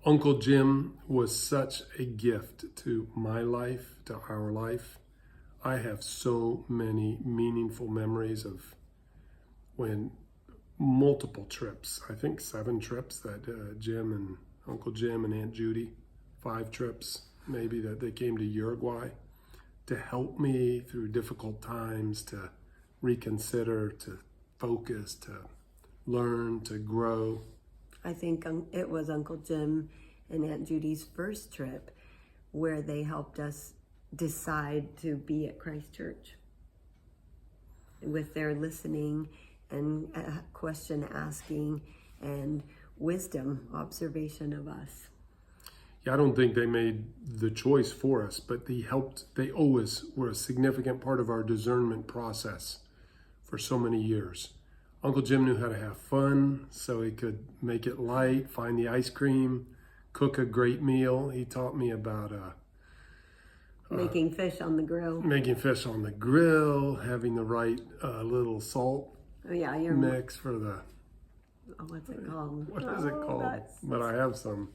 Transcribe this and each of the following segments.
Uncle Jim was such a gift to my life, to our life. I have so many meaningful memories of when multiple trips, I think 7 trips that Jim and Uncle Jim and Aunt Judy, 5 trips maybe, that they came to Uruguay to help me through difficult times, to reconsider, to focus, to learn, to grow. I think it was Uncle Jim and Aunt Judy's first trip where they helped us decide to be at Christ Church with their listening and question asking and wisdom observation of us. Yeah, I don't think they made the choice for us, but they always were a significant part of our discernment process for so many years. Uncle Jim knew how to have fun, so he could make it light, find the ice cream, cook a great meal. He taught me about making fish on the grill. Having the right little salt mix for the... what's it called? What is it called? That's... But I have some.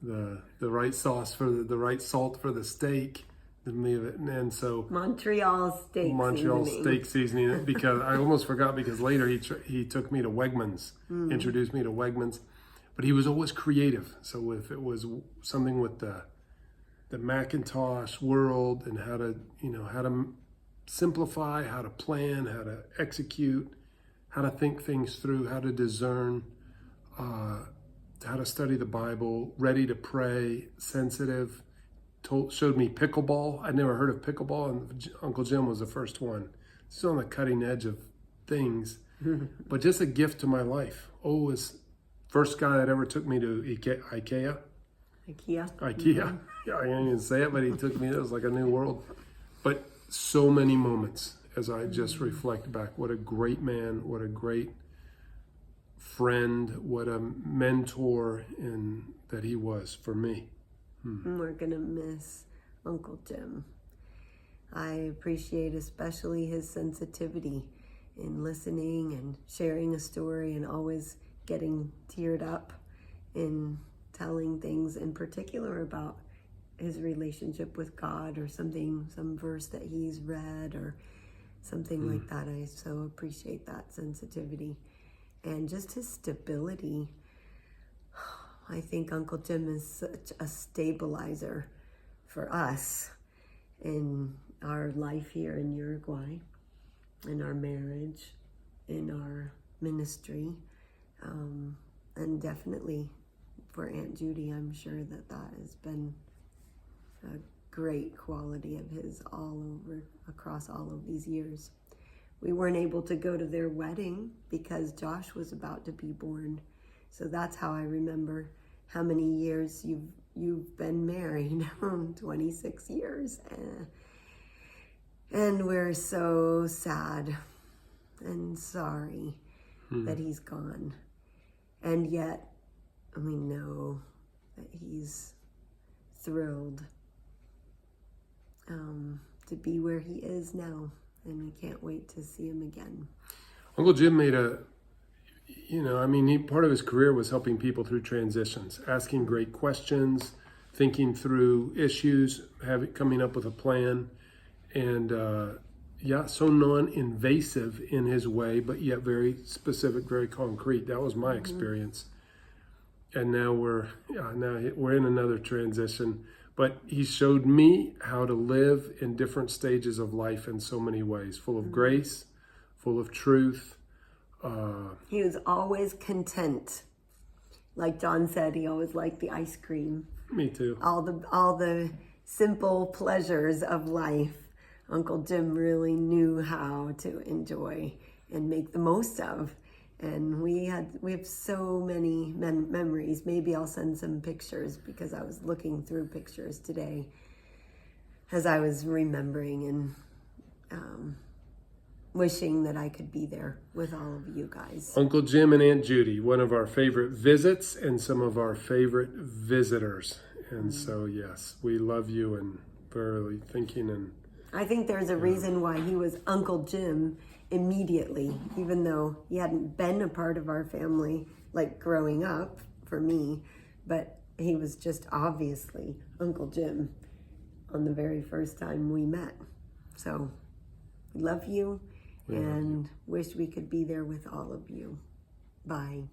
The right sauce for the right salt for the steak. And so Montreal steak seasoning, because I almost forgot, because later he took me to Wegmans, introduced me to Wegmans, but he was always creative. So if it was something with the Macintosh world and how to simplify, how to plan, how to execute, how to think things through, how to discern, how to study the Bible, ready to pray, sensitive. Showed me pickleball. I'd never heard of pickleball, and Uncle Jim was the first one. He's on the cutting edge of things, but just a gift to my life. Was first guy that ever took me to IKEA. Mm-hmm. Yeah, I can't even say it, but he took me. It was like a new world. But so many moments as I just reflect back. What a great man! What a great friend! What a mentor that he was for me. We're gonna miss Uncle Jim. I appreciate especially his sensitivity in listening and sharing a story and always getting teared up in telling things in particular about his relationship with God or some verse that he's read or something like that. I so appreciate that sensitivity and just his stability. I think Uncle Jim is such a stabilizer for us in our life here in Uruguay, in our marriage, in our ministry, and definitely for Aunt Judy. I'm sure that has been a great quality of his across all of these years. We weren't able to go to their wedding because Josh was about to be born. So that's how I remember how many years you've been married, 26 years. And we're so sad and sorry that he's gone. And yet we know that he's thrilled to be where he is now. And we can't wait to see him again. Uncle Jim made part of his career was helping people through transitions, asking great questions, thinking through issues, coming up with a plan, and so non-invasive in his way, but yet very specific, very concrete. That was my experience. And now we're in another transition, but he showed me how to live in different stages of life in so many ways, full of grace, full of truth. He was always content. Like John said, he always liked the ice cream. Me too. All the simple pleasures of life, Uncle Jim really knew how to enjoy and make the most of. And we have so many memories. Maybe I'll send some pictures because I was looking through pictures today as I was remembering and wishing that I could be there with all of you guys. Uncle Jim and Aunt Judy, one of our favorite visits and some of our favorite visitors. And so, yes, we love you and very thinking. And I think there's a reason why he was Uncle Jim immediately, even though he hadn't been a part of our family like growing up for me. But he was just obviously Uncle Jim on the very first time we met. So, love you and wish we could be there with all of you. Bye.